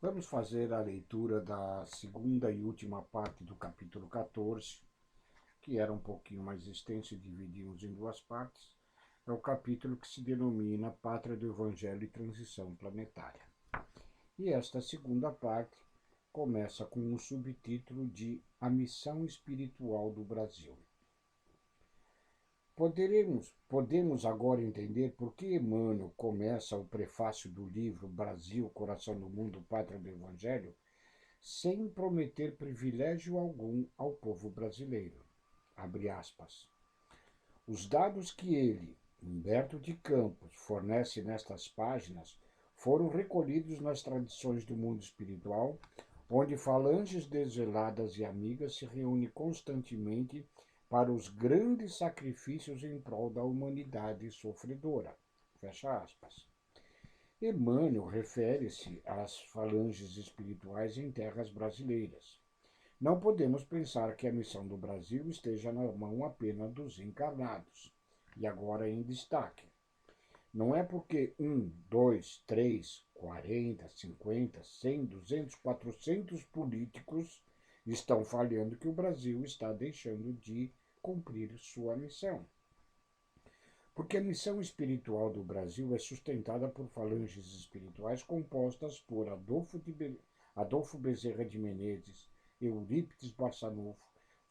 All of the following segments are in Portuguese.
Vamos fazer a leitura da segunda e última parte do capítulo 14, que era um pouquinho mais extenso e dividimos em duas partes. É o capítulo que se denomina Pátria do Evangelho e Transição Planetária. E esta segunda parte começa com um subtítulo de A Missão Espiritual do Brasil. Podemos agora entender por que Emmanuel começa o prefácio do livro Brasil, Coração do Mundo, Pátria do Evangelho, sem prometer privilégio algum ao povo brasileiro. Abre aspas. Os dados que ele, Humberto de Campos, fornece nestas páginas foram recolhidos nas tradições do mundo espiritual, onde falanges desveladas e amigas se reúnem constantemente para os grandes sacrifícios em prol da humanidade sofredora. Fecha aspas. Emmanuel refere-se às falanges espirituais em terras brasileiras. Não podemos pensar que a missão do Brasil esteja na mão apenas dos encarnados, e agora em destaque. Não é porque 40, 50, 100, 200, 400 políticos estão falhando que o Brasil está deixando de cumprir sua missão. Porque a missão espiritual do Brasil é sustentada por falanges espirituais compostas por Adolfo Bezerra de Menezes, Eurípides Barçanufo,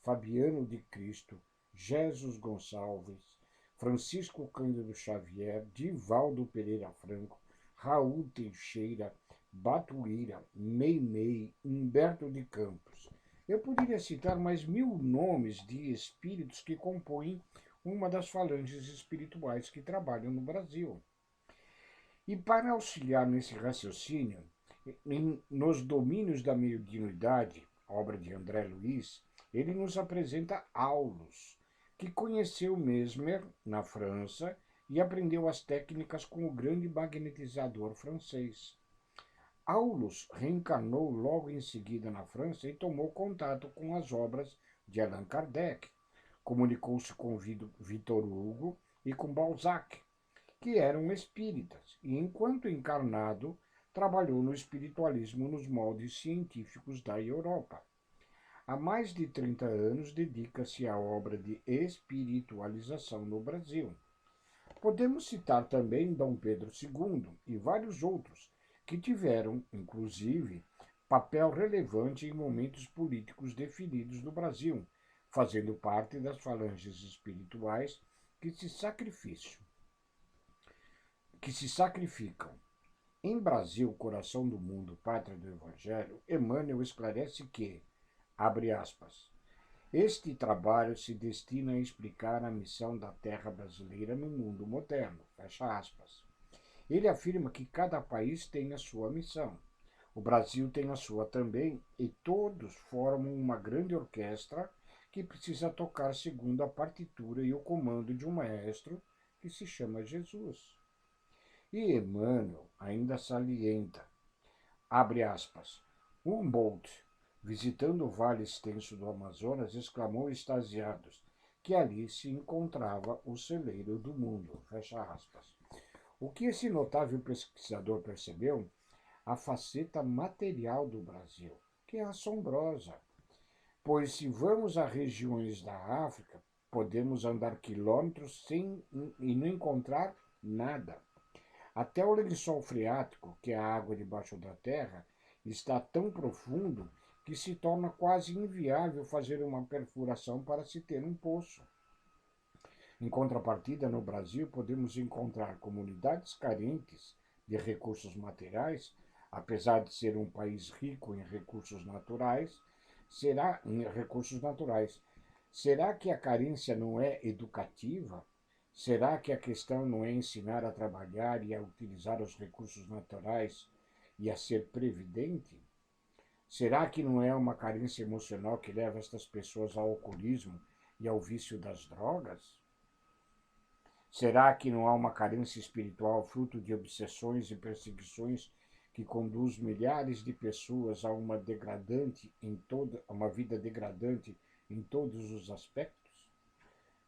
Fabiano de Cristo, Jesus Gonçalves, Francisco Cândido Xavier, Divaldo Pereira Franco, Raul Teixeira, Batuíra, Meimei, Humberto de Campos. Eu poderia citar mais 1000 nomes de espíritos que compõem uma das falanges espirituais que trabalham no Brasil. E para auxiliar nesse raciocínio, nos domínios da mediunidade, obra de André Luiz, ele nos apresenta Aulus, que conheceu Mesmer na França e aprendeu as técnicas com o grande magnetizador francês. Aulus reencarnou logo em seguida na França e tomou contato com as obras de Allan Kardec. Comunicou-se com Victor Hugo e com Balzac, que eram espíritas, e enquanto encarnado, trabalhou no espiritualismo nos moldes científicos da Europa. Há mais de 30 anos dedica-se à obra de espiritualização no Brasil. Podemos citar também Dom Pedro II e vários outros, que tiveram, inclusive, papel relevante em momentos políticos definidos no Brasil, fazendo parte das falanges espirituais que se sacrificam. Em Brasil, Coração do Mundo, Pátria do Evangelho, Emmanuel esclarece que, abre aspas, este trabalho se destina a explicar a missão da terra brasileira no mundo moderno, fecha aspas. Ele afirma que cada país tem a sua missão. O Brasil tem a sua também, e todos formam uma grande orquestra que precisa tocar segundo a partitura e o comando de um maestro que se chama Jesus. E Emmanuel ainda salienta, abre aspas, Humboldt, visitando o vale extenso do Amazonas, exclamou extasiados que ali se encontrava o celeiro do mundo, fecha aspas. O que esse notável pesquisador percebeu? A faceta material do Brasil, que é assombrosa. Pois se vamos a regiões da África, podemos andar quilômetros e não encontrar nada. Até o lençol freático, que é a água debaixo da terra, está tão profundo que se torna quase inviável fazer uma perfuração para se ter um poço. Em contrapartida, no Brasil, podemos encontrar comunidades carentes de recursos materiais, apesar de ser um país rico em recursos naturais. Será que a carência não é educativa? Será que a questão não é ensinar a trabalhar e a utilizar os recursos naturais e a ser previdente? Será que não é uma carência emocional que leva estas pessoas ao alcoolismo e ao vício das drogas? Será que não há uma carência espiritual fruto de obsessões e perseguições que conduz milhares de pessoas a uma vida degradante em todos os aspectos?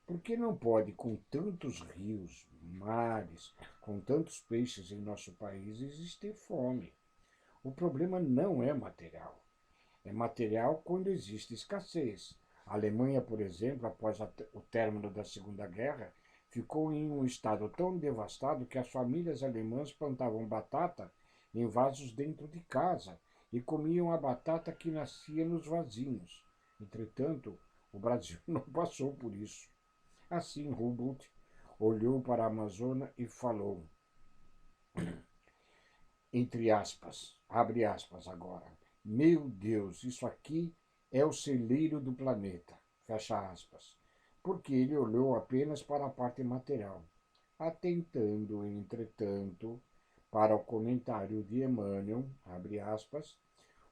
Por que não pode, com tantos rios, mares, com tantos peixes em nosso país, existir fome? O problema não é material. É material quando existe escassez. A Alemanha, por exemplo, após o término da Segunda Guerra, ficou em um estado tão devastado que as famílias alemãs plantavam batata em vasos dentro de casa e comiam a batata que nascia nos vasinhos. Entretanto, o Brasil não passou por isso. Assim, Humboldt olhou para a Amazônia e falou, entre aspas, abre aspas agora, meu Deus, isso aqui é o celeiro do planeta, fecha aspas, porque ele olhou apenas para a parte material, atentando, entretanto, para o comentário de Emmanuel, abre aspas,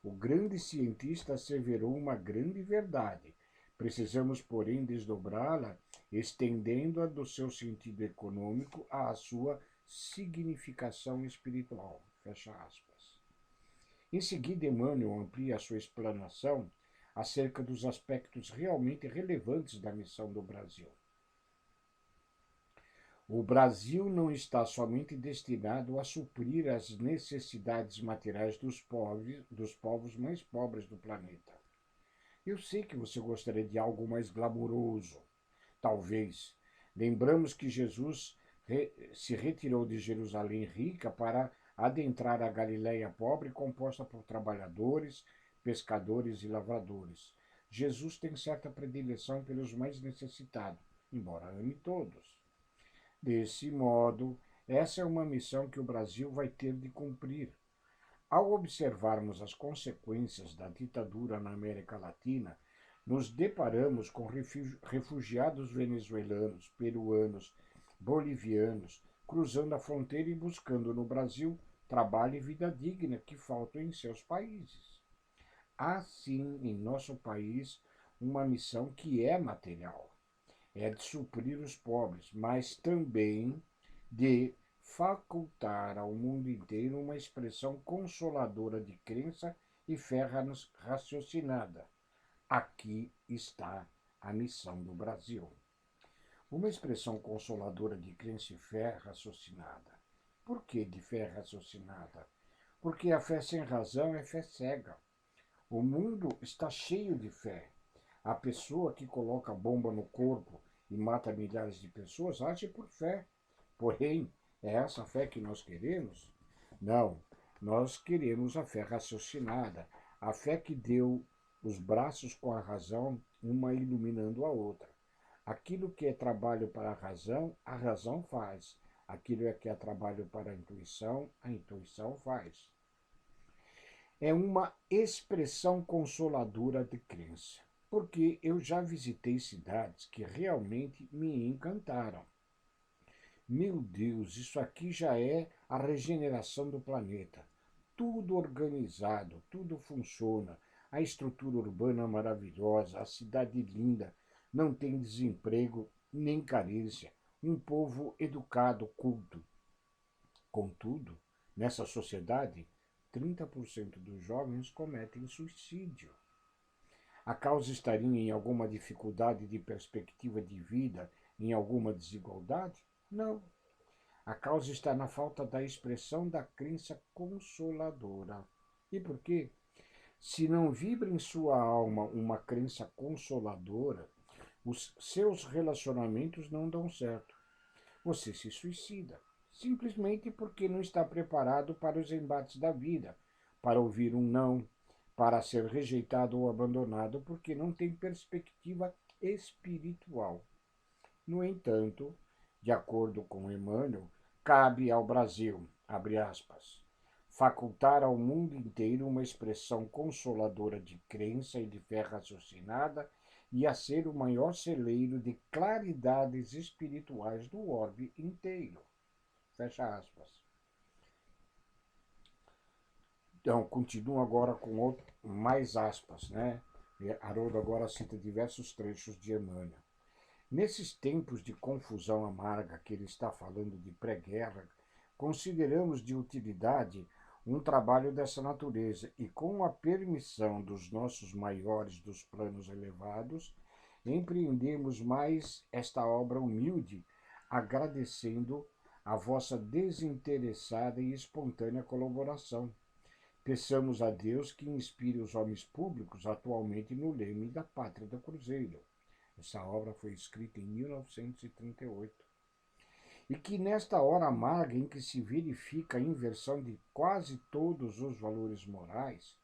o grande cientista asseverou uma grande verdade. Precisamos, porém, desdobrá-la, estendendo-a do seu sentido econômico à sua significação espiritual. Fecha aspas. Em seguida, Emmanuel amplia a sua explanação acerca dos aspectos realmente relevantes da missão do Brasil. O Brasil não está somente destinado a suprir as necessidades materiais dos povos mais pobres do planeta. Eu sei que você gostaria de algo mais glamouroso. Talvez. Lembramos que Jesus se retirou de Jerusalém rica para adentrar a Galiléia pobre, composta por trabalhadores, pescadores e lavradores. Jesus tem certa predileção pelos mais necessitados, embora ame todos. Desse modo, essa é uma missão que o Brasil vai ter de cumprir. Ao observarmos as consequências da ditadura na América Latina, nos deparamos com refugiados venezuelanos, peruanos, bolivianos, cruzando a fronteira e buscando no Brasil trabalho e vida digna que faltam em seus países. Há sim em nosso país uma missão que é material, é de suprir os pobres, mas também de facultar ao mundo inteiro uma expressão consoladora de crença e fé raciocinada. Aqui está a missão do Brasil. Uma expressão consoladora de crença e fé raciocinada. Por que de fé raciocinada? Porque a fé sem razão é fé cega. O mundo está cheio de fé. A pessoa que coloca bomba no corpo e mata milhares de pessoas age por fé. Porém, é essa fé que nós queremos? Não, nós queremos a fé raciocinada, a fé que deu os braços com a razão, uma iluminando a outra. Aquilo que é trabalho para a razão faz. Aquilo que é trabalho para a intuição faz. É uma expressão consoladora de crença, porque eu já visitei cidades que realmente me encantaram. Meu Deus, isso aqui já é a regeneração do planeta. Tudo organizado, tudo funciona. A estrutura urbana maravilhosa, a cidade linda, não tem desemprego nem carência. Um povo educado, culto. Contudo, nessa sociedade, 30% dos jovens cometem suicídio. A causa estaria em alguma dificuldade de perspectiva de vida, em alguma desigualdade? Não. A causa está na falta da expressão da crença consoladora. E por quê? Se não vibra em sua alma uma crença consoladora, os seus relacionamentos não dão certo. Você se suicida, simplesmente porque não está preparado para os embates da vida, para ouvir um não, para ser rejeitado ou abandonado, porque não tem perspectiva espiritual. No entanto, de acordo com Emmanuel, cabe ao Brasil, abre aspas, facultar ao mundo inteiro uma expressão consoladora de crença e de fé raciocinada e a ser o maior celeiro de claridades espirituais do orbe inteiro. Fecha aspas. Então, continuo agora com mais aspas, né? Haroldo agora cita diversos trechos de Emmanuel. Nesses tempos de confusão amarga que ele está falando de pré-guerra, consideramos de utilidade um trabalho dessa natureza e, com a permissão dos nossos maiores dos planos elevados, empreendemos mais esta obra humilde, agradecendo a vossa desinteressada e espontânea colaboração. Peçamos a Deus que inspire os homens públicos atualmente no leme da Pátria do Cruzeiro. Essa obra foi escrita em 1938. E que nesta hora amarga em que se verifica a inversão de quase todos os valores morais,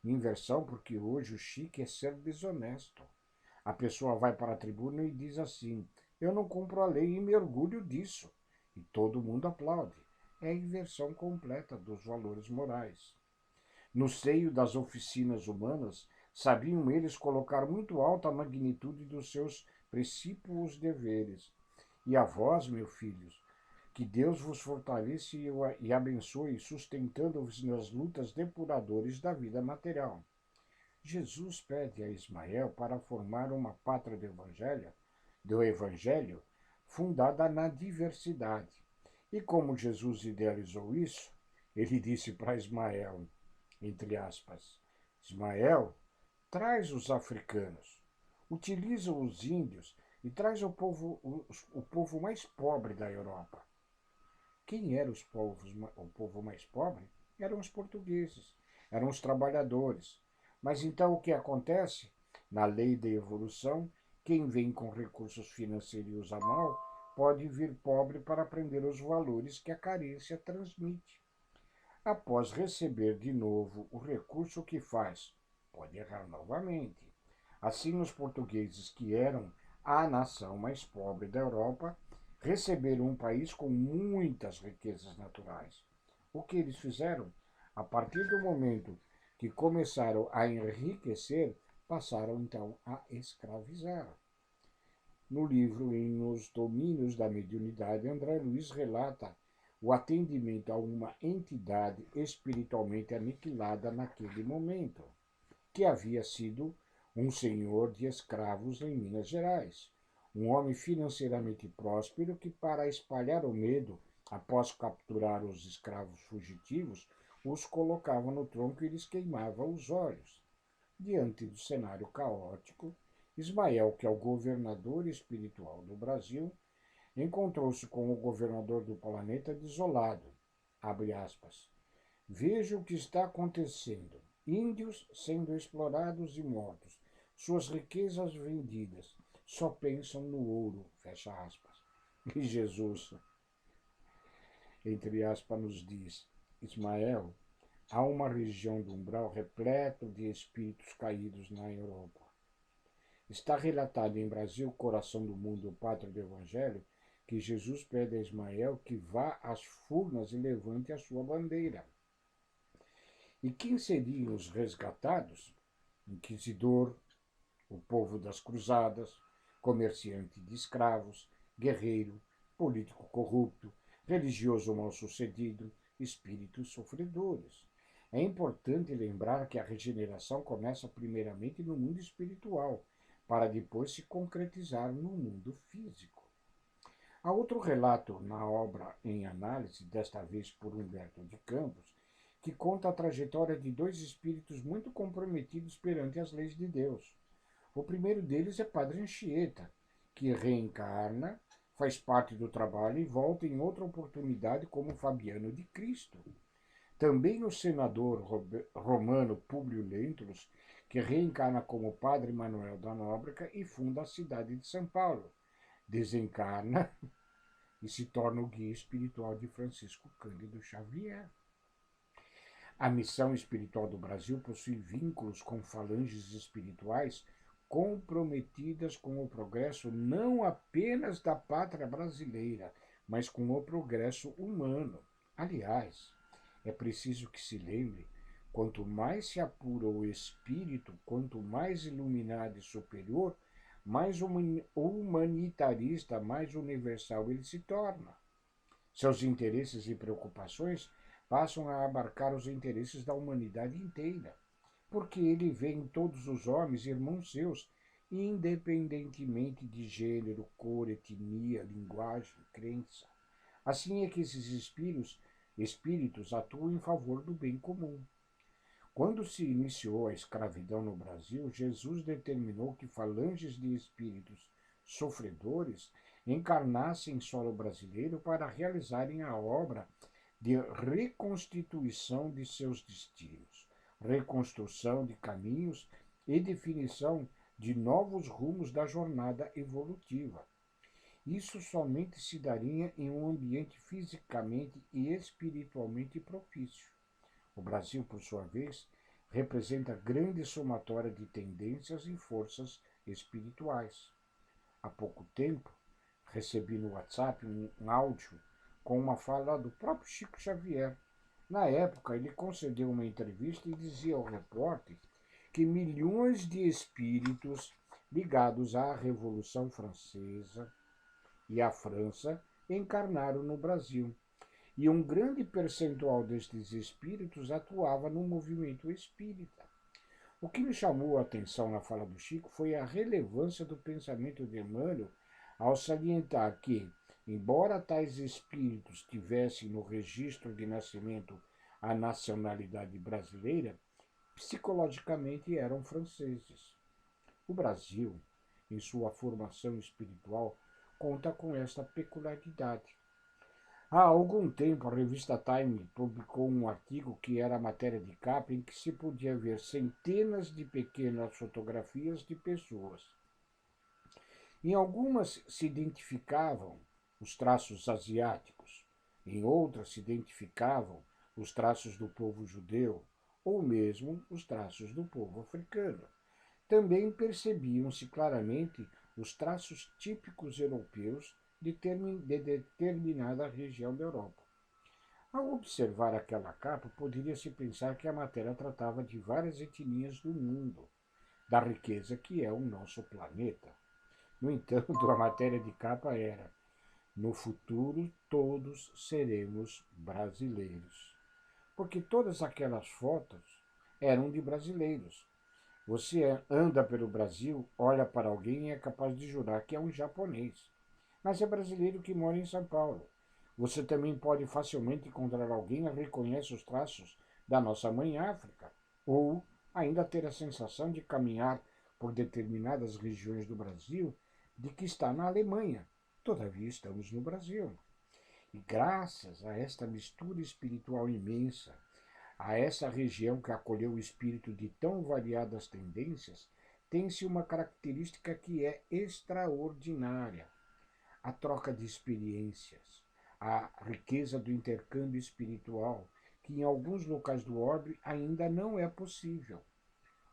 inversão porque hoje o chique é ser desonesto. A pessoa vai para a tribuna e diz assim: eu não cumpro a lei e me orgulho disso. E todo mundo aplaude. É a inversão completa dos valores morais. No seio das oficinas humanas, sabiam eles colocar muito alta a magnitude dos seus precípios deveres. E a vós, meus filhos, que Deus vos fortaleça e abençoe, sustentando-vos nas lutas depuradoras da vida material. Jesus pede a Ismael para formar uma pátria do Evangelho, fundada na diversidade. E como Jesus idealizou isso, ele disse para Ismael, entre aspas, Ismael, traz os africanos, utiliza os índios e traz o povo mais pobre da Europa. Quem era o povo mais pobre? Eram os portugueses, eram os trabalhadores. Mas então o que acontece? Na lei da evolução, quem vem com recursos financeiros e usa mal, pode vir pobre para aprender os valores que a carência transmite. Após receber de novo o recurso que faz, pode errar novamente. Assim, os portugueses, que eram a nação mais pobre da Europa, receberam um país com muitas riquezas naturais. O que eles fizeram? A partir do momento que começaram a enriquecer, passaram então a escravizar. No livro Em Os Domínios da Mediunidade, André Luiz relata o atendimento a uma entidade espiritualmente aniquilada naquele momento, que havia sido um senhor de escravos em Minas Gerais, um homem financeiramente próspero que, para espalhar o medo, após capturar os escravos fugitivos, os colocava no tronco e lhes queimava os olhos. Diante do cenário caótico, Ismael, que é o governador espiritual do Brasil, encontrou-se com o governador do planeta desolado. Abre aspas. Veja o que está acontecendo. Índios sendo explorados e mortos, suas riquezas vendidas, só pensam no ouro, fecha aspas. E Jesus, entre aspas, nos diz, Ismael, há uma região do umbral repleto de espíritos caídos na Europa. Está relatado em Brasil, Coração do Mundo, Pátria do Evangelho, que Jesus pede a Ismael que vá às furnas e levante a sua bandeira. E quem seriam os resgatados? Inquisidor, o povo das cruzadas, comerciante de escravos, guerreiro, político corrupto, religioso mal-sucedido, espíritos sofredores. É importante lembrar que a regeneração começa primeiramente no mundo espiritual, para depois se concretizar no mundo físico. Há outro relato na obra Em Análise, desta vez por Humberto de Campos, que conta a trajetória de dois espíritos muito comprometidos perante as leis de Deus. O primeiro deles é Padre Anchieta, que reencarna, faz parte do trabalho e volta em outra oportunidade como Fabiano de Cristo. Também o senador romano Públio Lentulus, que reencarna como Padre Manuel da Nóbrega e funda a cidade de São Paulo. Desencarna e se torna o guia espiritual de Francisco Cândido Xavier. A missão espiritual do Brasil possui vínculos com falanges espirituais comprometidas com o progresso não apenas da pátria brasileira, mas com o progresso humano. Aliás, é preciso que se lembre, quanto mais se apura o espírito, quanto mais iluminado e superior, mais humanitarista, mais universal ele se torna. Seus interesses e preocupações passam a abarcar os interesses da humanidade inteira, porque ele vê em todos os homens irmãos seus, independentemente de gênero, cor, etnia, linguagem, crença. Assim é que esses espíritos atuam em favor do bem comum. Quando se iniciou a escravidão no Brasil, Jesus determinou que falanges de espíritos sofredores encarnassem em solo brasileiro para realizarem a obra de reconstituição de seus destinos, reconstrução de caminhos e definição de novos rumos da jornada evolutiva. Isso somente se daria em um ambiente fisicamente e espiritualmente propício. O Brasil, por sua vez, representa grande somatória de tendências e forças espirituais. Há pouco tempo, recebi no WhatsApp um áudio com uma fala do próprio Chico Xavier. Na época, ele concedeu uma entrevista e dizia ao repórter que milhões de espíritos ligados à Revolução Francesa e à França encarnaram no Brasil. E um grande percentual destes espíritos atuava no movimento espírita. O que me chamou a atenção na fala do Chico foi a relevância do pensamento de Emmanuel ao salientar que, embora tais espíritos tivessem no registro de nascimento a nacionalidade brasileira, psicologicamente eram franceses. O Brasil, em sua formação espiritual, conta com esta peculiaridade. Há algum tempo, a revista Time publicou um artigo que era matéria de capa em que se podia ver centenas de pequenas fotografias de pessoas. Em algumas se identificavam os traços asiáticos, em outras se identificavam os traços do povo judeu ou mesmo os traços do povo africano. Também percebiam-se claramente os traços típicos europeus de determinada região da Europa. Ao observar aquela capa, poderia-se pensar que a matéria tratava de várias etnias do mundo, da riqueza que é o nosso planeta. No entanto, a matéria de capa era: no futuro todos seremos brasileiros. Porque todas aquelas fotos eram de brasileiros. Você anda pelo Brasil, olha para alguém e é capaz de jurar que é um japonês. Mas é brasileiro que mora em São Paulo. Você também pode facilmente encontrar alguém que reconhece os traços da nossa mãe África, ou ainda ter a sensação de caminhar por determinadas regiões do Brasil de que está na Alemanha. Todavia estamos no Brasil. E graças a esta mistura espiritual imensa, a essa região que acolheu o espírito de tão variadas tendências, tem-se uma característica que é extraordinária: a troca de experiências, a riqueza do intercâmbio espiritual, que em alguns locais do orbe ainda não é possível.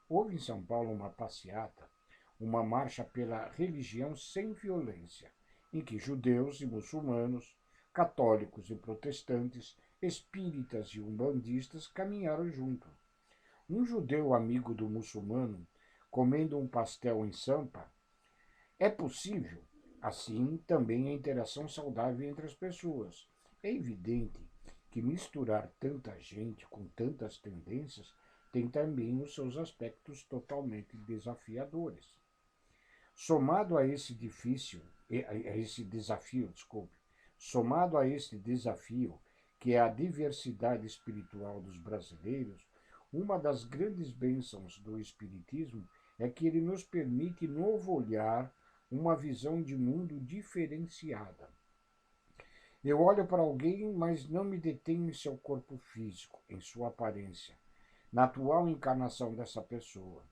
Houve em São Paulo uma passeata, uma marcha pela religião sem violência, em que judeus e muçulmanos, católicos e protestantes, espíritas e umbandistas caminharam junto. Um judeu amigo do muçulmano, comendo um pastel em Sampa, é possível, assim, também a interação saudável entre as pessoas. É evidente que misturar tanta gente com tantas tendências tem também os seus aspectos totalmente desafiadores. Somado a esse desafio, somado a este desafio, que é a diversidade espiritual dos brasileiros, uma das grandes bênçãos do Espiritismo é que ele nos permite novo olhar, uma visão de mundo diferenciada. Eu olho para alguém, mas não me detenho em seu corpo físico, em sua aparência, na atual encarnação dessa pessoa.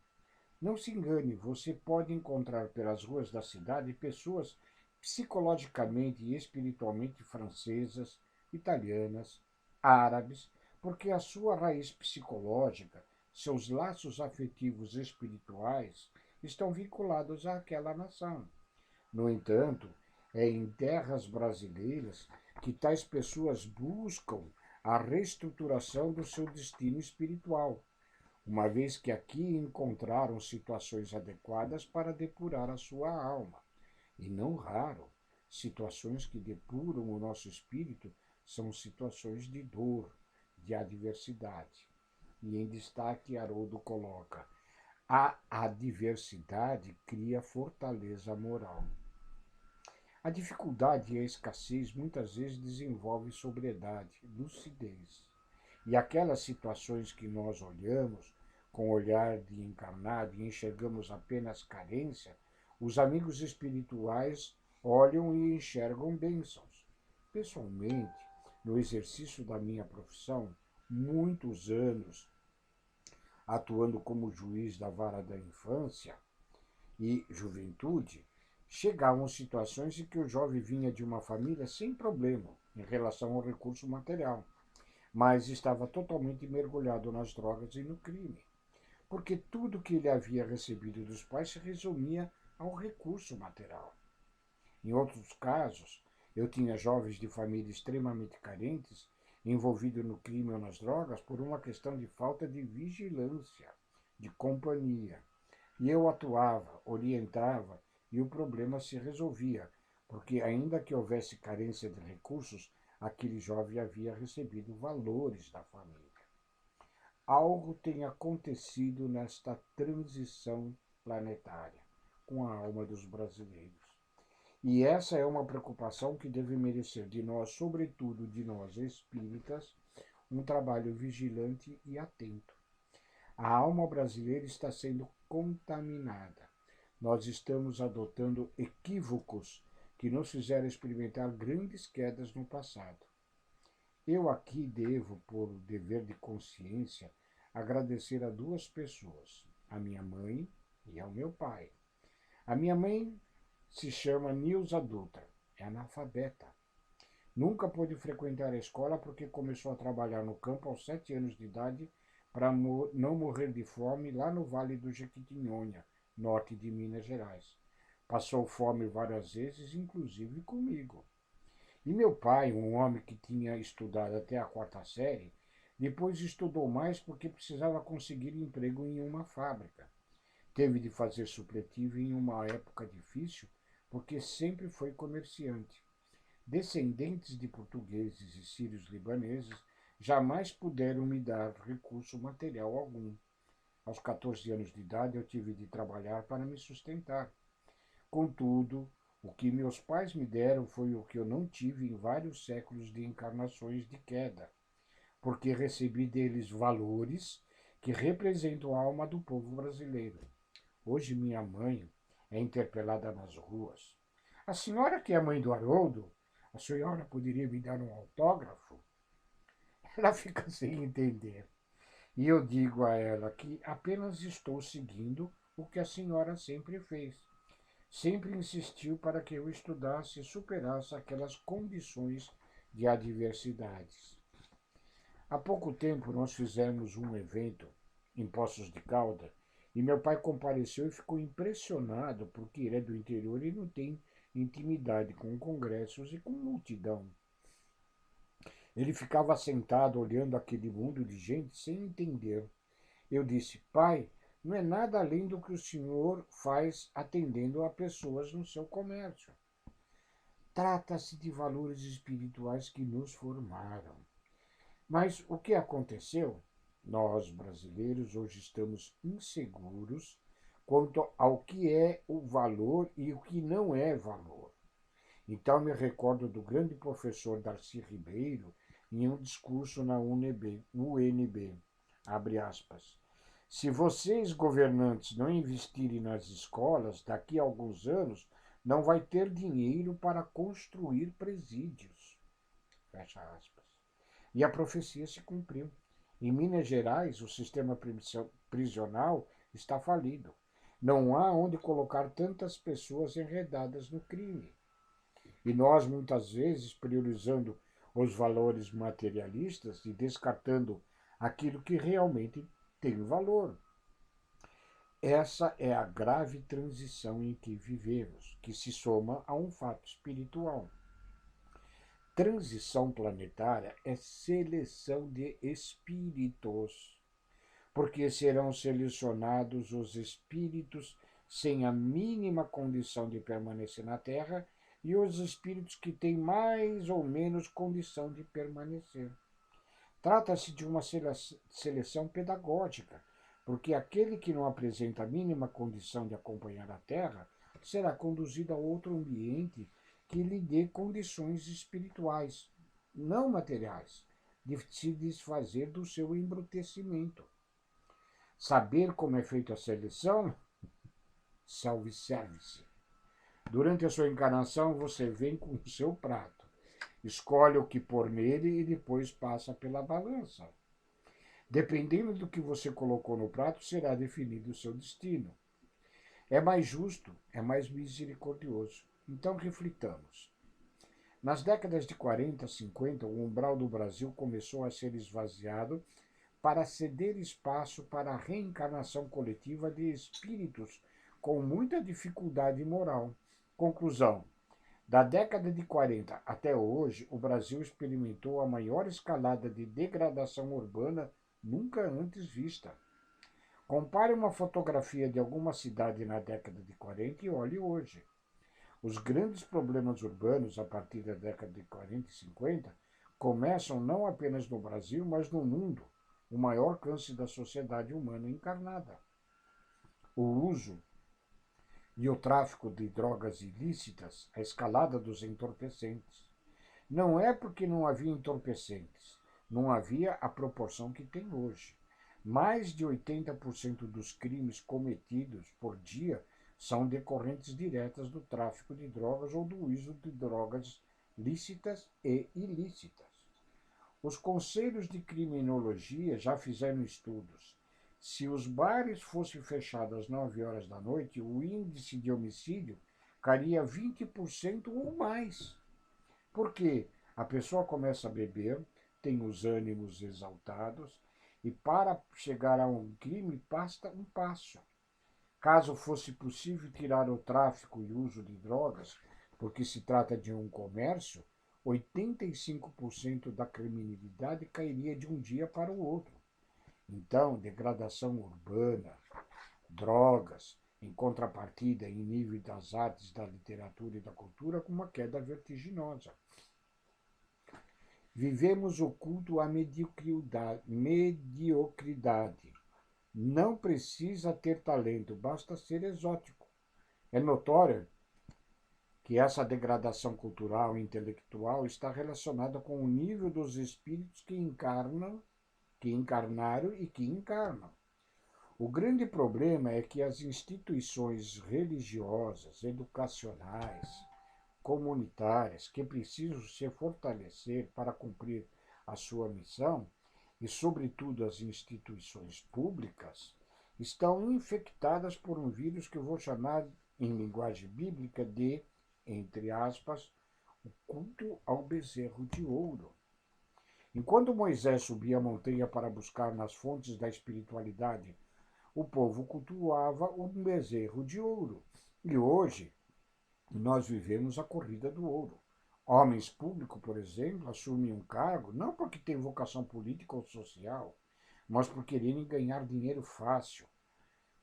Não se engane, você pode encontrar pelas ruas da cidade pessoas psicologicamente e espiritualmente francesas, italianas, árabes, porque a sua raiz psicológica, seus laços afetivos espirituais estão vinculados àquela nação. No entanto, é em terras brasileiras que tais pessoas buscam a reestruturação do seu destino espiritual, uma vez que aqui encontraram situações adequadas para depurar a sua alma. E não raro, situações que depuram o nosso espírito são situações de dor, de adversidade. E em destaque, Haroldo coloca: a adversidade cria fortaleza moral. A dificuldade e a escassez muitas vezes desenvolvem sobriedade, lucidez. E aquelas situações que nós olhamos com olhar de encarnado e enxergamos apenas carência, os amigos espirituais olham e enxergam bênçãos. Pessoalmente, no exercício da minha profissão, muitos anos atuando como juiz da vara da infância e juventude, chegavam situações em que o jovem vinha de uma família sem problema em relação ao recurso material, mas estava totalmente mergulhado nas drogas e no crime, porque tudo que ele havia recebido dos pais se resumia ao recurso material. Em outros casos, eu tinha jovens de famílias extremamente carentes envolvidos no crime ou nas drogas por uma questão de falta de vigilância, de companhia. E eu atuava, orientava e o problema se resolvia, porque ainda que houvesse carência de recursos, aquele jovem havia recebido valores da família. Algo tem acontecido nesta transição planetária com a alma dos brasileiros. E essa é uma preocupação que deve merecer de nós, sobretudo de nós espíritas, um trabalho vigilante e atento. A alma brasileira está sendo contaminada. Nós estamos adotando equívocos que nos fizeram experimentar grandes quedas no passado. Eu aqui devo, por dever de consciência, agradecer a duas pessoas, a minha mãe e ao meu pai. A minha mãe se chama Nilza Dutra, é analfabeta. Nunca pôde frequentar a escola porque começou a trabalhar no campo aos 7 anos de idade para não morrer de fome lá no Vale do Jequitinhonha, norte de Minas Gerais. Passou fome várias vezes, inclusive comigo. E meu pai, um homem que tinha estudado até a 4ª série, depois estudou mais porque precisava conseguir emprego em uma fábrica. Teve de fazer supletivo em uma época difícil porque sempre foi comerciante. Descendentes de portugueses e sírios libaneses jamais puderam me dar recurso material algum. Aos 14 anos de idade eu tive de trabalhar para me sustentar. Contudo, o que meus pais me deram foi o que eu não tive em vários séculos de encarnações de queda, porque recebi deles valores que representam a alma do povo brasileiro. Hoje minha mãe é interpelada nas ruas. A senhora que é mãe do Haroldo, a senhora poderia me dar um autógrafo? Ela fica sem entender. E eu digo a ela que apenas estou seguindo o que a senhora sempre fez. Sempre insistiu para que eu estudasse e superasse aquelas condições de adversidades. Há pouco tempo nós fizemos um evento em Poços de Caldas e meu pai compareceu e ficou impressionado porque ele é do interior e não tem intimidade com congressos e com multidão. Ele ficava sentado olhando aquele mundo de gente sem entender. Eu disse, pai, não é nada além do que o senhor faz atendendo a pessoas no seu comércio. Trata-se de valores espirituais que nos formaram. Mas o que aconteceu? Nós, brasileiros, hoje estamos inseguros quanto ao que é o valor e o que não é valor. Então me recordo do grande professor Darcy Ribeiro em um discurso na UNB, abre aspas. Se vocês, governantes, não investirem nas escolas, daqui a alguns anos não vai ter dinheiro para construir presídios. Fecha aspas. E a profecia se cumpriu. Em Minas Gerais, o sistema prisional está falido. Não há onde colocar tantas pessoas enredadas no crime. E nós, muitas vezes, priorizando os valores materialistas e descartando aquilo que realmente tem valor. Essa é a grave transição em que vivemos, que se soma a um fato espiritual. Transição planetária é seleção de espíritos, porque serão selecionados os espíritos sem a mínima condição de permanecer na Terra e os espíritos que têm mais ou menos condição de permanecer. Trata-se de uma seleção pedagógica, porque aquele que não apresenta a mínima condição de acompanhar a Terra será conduzido a outro ambiente que lhe dê condições espirituais, não materiais, de se desfazer do seu embrutecimento. Saber como é feita a seleção? Self-service. Durante a sua encarnação, você vem com o seu prato. escolhe o que pôr nele e depois passa pela balança. Dependendo do que você colocou no prato, será definido o seu destino. É mais justo, é mais misericordioso. Então reflitamos. Nas décadas de 40, 50, o umbral do Brasil começou a ser esvaziado para ceder espaço para a reencarnação coletiva de espíritos com muita dificuldade moral. Conclusão: da década de 40 até hoje, o Brasil experimentou a maior escalada de degradação urbana nunca antes vista. Compare uma fotografia de alguma cidade na década de 40 e olhe hoje. Os grandes problemas urbanos a partir da década de 40 e 50 começam não apenas no Brasil, mas no mundo, o maior câncer da sociedade humana encarnada. O uso e o tráfico de drogas ilícitas, a escalada dos entorpecentes. Não é porque não havia entorpecentes, não havia a proporção que tem hoje. Mais de 80% dos crimes cometidos por dia são decorrentes diretas do tráfico de drogas ou do uso de drogas lícitas e ilícitas. Os conselhos de criminologia já fizeram estudos. Se os bares fossem fechados às 9 horas da noite, o índice de homicídio cairia 20% ou mais. Por quê? A pessoa começa a beber, tem os ânimos exaltados e para chegar a um crime basta um passo. Caso fosse possível tirar o tráfico e uso de drogas, porque se trata de um comércio, 85% da criminalidade cairia de um dia para o outro. Então, degradação urbana, drogas, em contrapartida, em nível das artes, da literatura e da cultura, com uma queda vertiginosa. Vivemos o culto à mediocridade. Não precisa ter talento, basta ser exótico. É notório que essa degradação cultural e intelectual está relacionada com o nível dos espíritos que encarnam, que encarnaram e que encarnam. O grande problema é que as instituições religiosas, educacionais, comunitárias, que precisam se fortalecer para cumprir a sua missão, e, sobretudo, as instituições públicas, estão infectadas por um vírus que eu vou chamar, em linguagem bíblica, de, entre aspas, o culto ao bezerro de ouro. Enquanto Moisés subia a montanha para buscar nas fontes da espiritualidade, o povo cultuava um bezerro de ouro. E hoje, nós vivemos a corrida do ouro. Homens públicos, por exemplo, assumem um cargo não porque têm vocação política ou social, mas por quererem ganhar dinheiro fácil.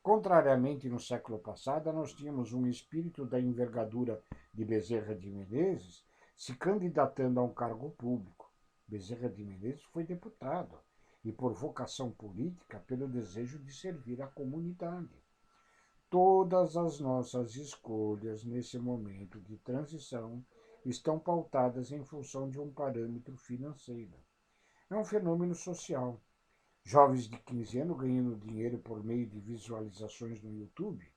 Contrariamente, no século passado, nós tínhamos um espírito da envergadura de Bezerra de Menezes se candidatando a um cargo público. Bezerra de Menezes foi deputado e, por vocação política, pelo desejo de servir a comunidade. Todas as nossas escolhas nesse momento de transição estão pautadas em função de um parâmetro financeiro. É um fenômeno social. Jovens de 15 anos ganhando dinheiro por meio de visualizações no YouTube,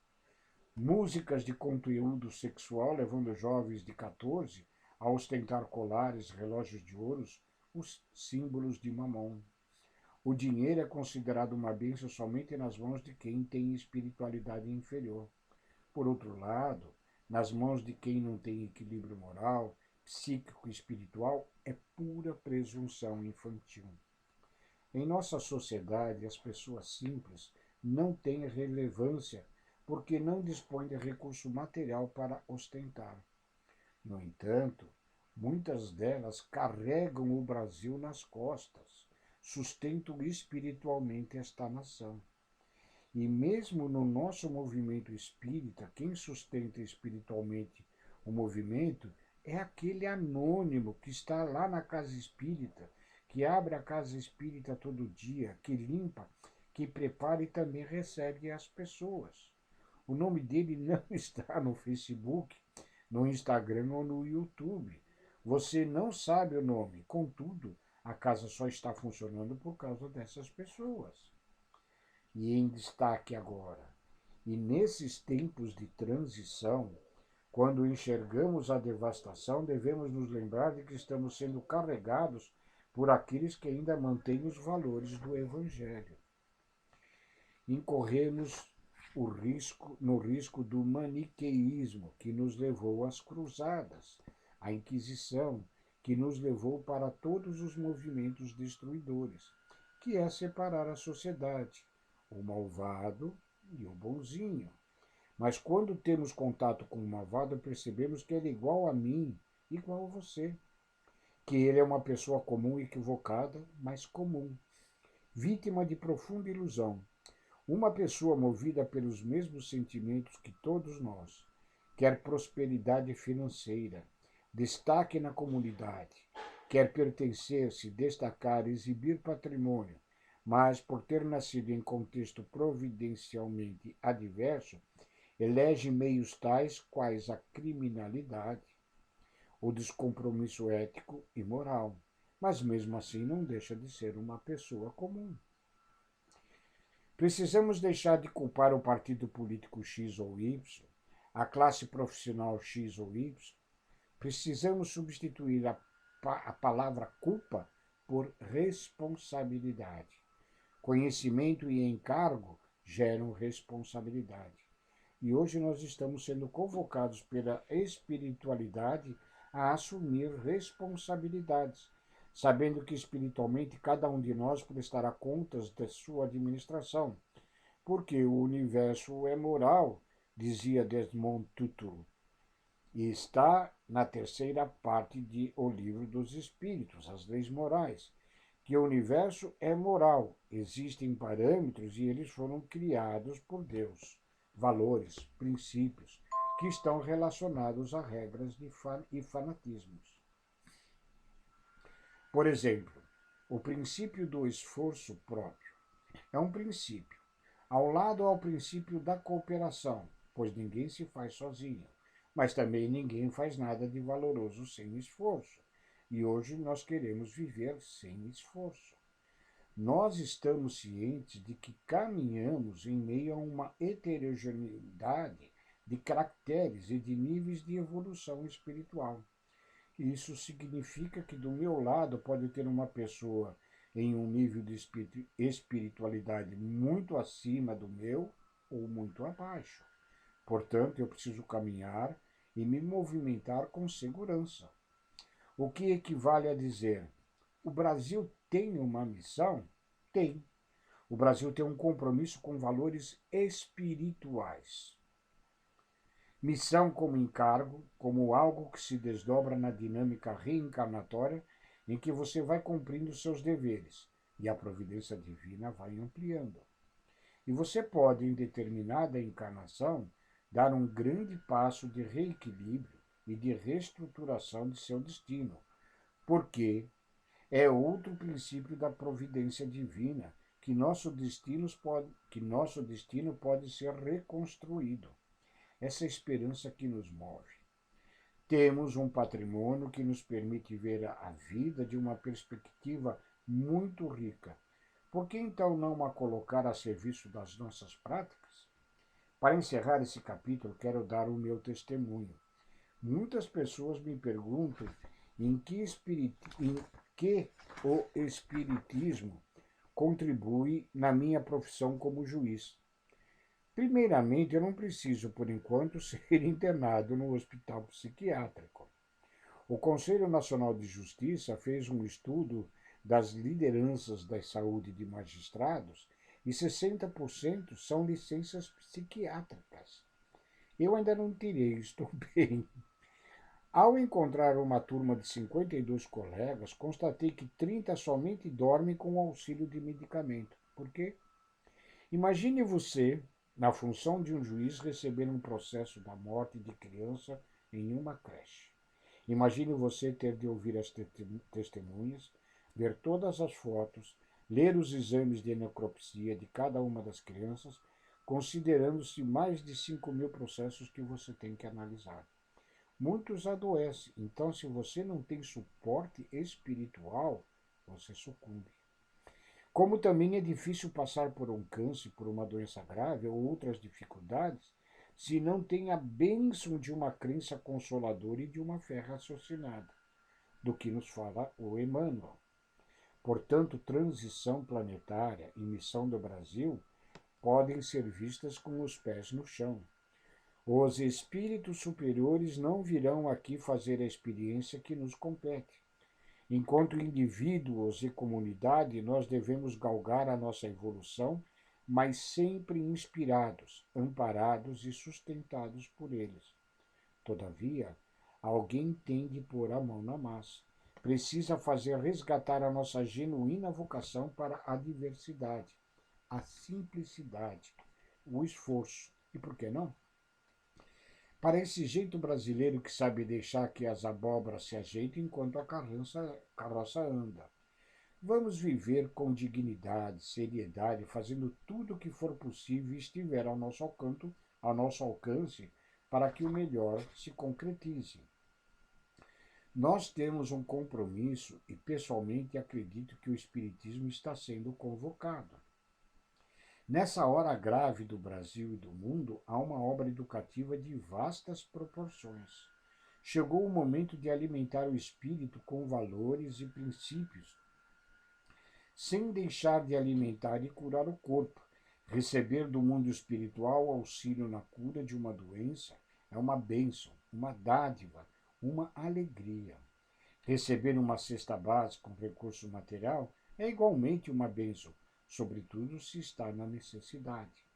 músicas de conteúdo sexual levando jovens de 14 a ostentar colares, relógios de ouros, os símbolos de Mamon. O dinheiro é considerado uma bênção somente nas mãos de quem tem espiritualidade inferior. Por outro lado, nas mãos de quem não tem equilíbrio moral, psíquico e espiritual, é pura presunção infantil. Em nossa sociedade, as pessoas simples não têm relevância porque não dispõem de recurso material para ostentar. No entanto, muitas delas carregam o Brasil nas costas, sustentam espiritualmente esta nação. E mesmo no nosso movimento espírita, quem sustenta espiritualmente o movimento é aquele anônimo que está lá na casa espírita, que abre a casa espírita todo dia, que limpa, que prepara e também recebe as pessoas. O nome dele não está no Facebook, no Instagram ou no YouTube. Você não sabe o nome, contudo, a casa só está funcionando por causa dessas pessoas. E em destaque agora, e nesses tempos de transição, Quando enxergamos a devastação, devemos nos lembrar de que estamos sendo carregados por aqueles que ainda mantêm os valores do Evangelho. Incorremos no risco do maniqueísmo, que nos levou às cruzadas, à Inquisição, que nos levou para todos os movimentos destruidores, que é separar a sociedade, o malvado e o bonzinho. Mas quando temos contato com o malvado, percebemos que ele é igual a mim, igual a você. Que ele é uma pessoa comum, equivocada, mas comum. Vítima de profunda ilusão. Uma pessoa movida pelos mesmos sentimentos que todos nós. Quer prosperidade financeira, destaque na comunidade, quer pertencer, se destacar, exibir patrimônio, mas por ter nascido em contexto providencialmente adverso, elege meios tais quais a criminalidade, o descompromisso ético e moral, mas mesmo assim não deixa de ser uma pessoa comum. Precisamos deixar de culpar o partido político X ou Y, a classe profissional X ou Y. Precisamos substituir a palavra culpa por responsabilidade. Conhecimento e encargo geram responsabilidade. E hoje nós estamos sendo convocados pela espiritualidade a assumir responsabilidades, sabendo que espiritualmente cada um de nós prestará contas da sua administração, porque o universo é moral, dizia Desmond Tutu, e está na terceira parte de O Livro dos Espíritos, as leis morais, que o universo é moral, existem parâmetros e eles foram criados por Deus, valores, princípios, que estão relacionados a regras e fanatismos. Por exemplo, o princípio do esforço próprio é um princípio, ao lado ao princípio da cooperação, pois ninguém se faz sozinho, mas também ninguém faz nada de valoroso sem esforço. E hoje nós queremos viver sem esforço. Nós estamos cientes de que caminhamos em meio a uma heterogeneidade de caracteres e de níveis de evolução espiritual. Isso significa que do meu lado pode ter uma pessoa em um nível de espiritualidade muito acima do meu ou muito abaixo. Portanto, eu preciso caminhar e me movimentar com segurança. O que equivale a dizer: o Brasil tem uma missão? Tem. O Brasil tem um compromisso com valores espirituais. Missão como encargo, como algo que se desdobra na dinâmica reencarnatória em que você vai cumprindo seus deveres e a providência divina vai ampliando. E você pode, em determinada encarnação, dar um grande passo de reequilíbrio e de reestruturação de seu destino, porque é outro princípio da providência divina que nosso destino pode ser reconstruído. Essa esperança que nos move. Temos um patrimônio que nos permite ver a vida de uma perspectiva muito rica. Por que então não a colocar a serviço das nossas práticas? Para encerrar esse capítulo, quero dar o meu testemunho. Muitas pessoas me perguntam em que o Espiritismo contribui na minha profissão como juiz. Primeiramente, eu não preciso, por enquanto, ser internado no hospital psiquiátrico. O Conselho Nacional de Justiça fez um estudo das lideranças da saúde de magistrados e 60% são licenças psiquiátricas. Eu ainda não tirei, estou bem. Ao encontrar uma turma de 52 colegas, constatei que 30 somente dormem com o auxílio de medicamento. Por quê? Imagine você, na função de um juiz, receber um processo da morte de criança em uma creche. Imagine você ter de ouvir as testemunhas, ver todas as fotos, ler os exames de necropsia de cada uma das crianças, considerando-se mais de 5.000 processos que você tem que analisar. Muitos adoecem, então se você não tem suporte espiritual, você sucumbe. Como também é difícil passar por um câncer, por uma doença grave ou outras dificuldades, se não tem a bênção de uma crença consoladora e de uma fé raciocinada, do que nos fala o Emmanuel. Portanto, transição planetária e missão do Brasil podem ser vistas com os pés no chão. Os espíritos superiores não virão aqui fazer a experiência que nos compete. Enquanto indivíduos e comunidade, nós devemos galgar a nossa evolução, mas sempre inspirados, amparados e sustentados por eles. Todavia, alguém tem de pôr a mão na massa. Precisa fazer resgatar a nossa genuína vocação para a diversidade, a simplicidade, o esforço. E por que não? Para esse jeito brasileiro que sabe deixar que as abóboras se ajeitem enquanto a carroça anda. Vamos viver com dignidade, seriedade, fazendo tudo o que for possível e estiver ao nosso alcance para que o melhor se concretize. Nós temos um compromisso e, pessoalmente, acredito que o Espiritismo está sendo convocado. Nessa hora grave do Brasil e do mundo, há uma obra educativa de vastas proporções. Chegou o momento de alimentar o espírito com valores e princípios, sem deixar de alimentar e curar o corpo. Receber do mundo espiritual auxílio na cura de uma doença é uma bênção, uma dádiva, uma alegria. Receber uma cesta básica com recurso material é igualmente uma bênção, sobretudo se está na necessidade.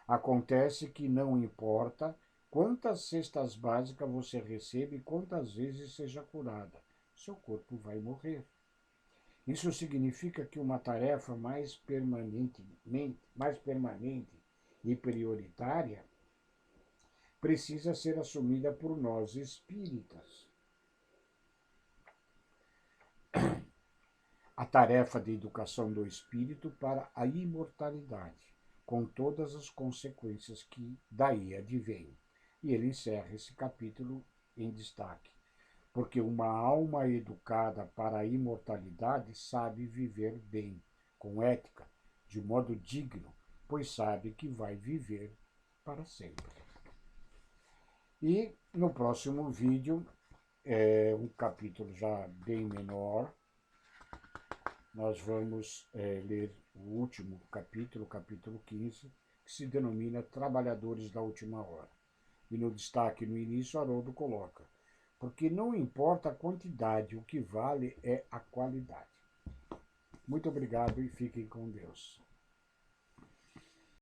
Acontece que não importa quantas cestas básicas você recebe e quantas vezes seja curada, seu corpo vai morrer. Isso significa que uma tarefa mais permanente e prioritária precisa ser assumida por nós espíritas. A tarefa de educação do espírito para a imortalidade, com todas as consequências que daí advêm. E ele encerra esse capítulo em destaque. Porque uma alma educada para a imortalidade sabe viver bem, com ética, de modo digno, pois sabe que vai viver para sempre. E no próximo vídeo, um capítulo já bem menor, nós vamos ler o último capítulo, capítulo 15, que se denomina Trabalhadores da Última Hora. E no destaque no início, Haroldo coloca: porque não importa a quantidade, o que vale é a qualidade. Muito obrigado e fiquem com Deus.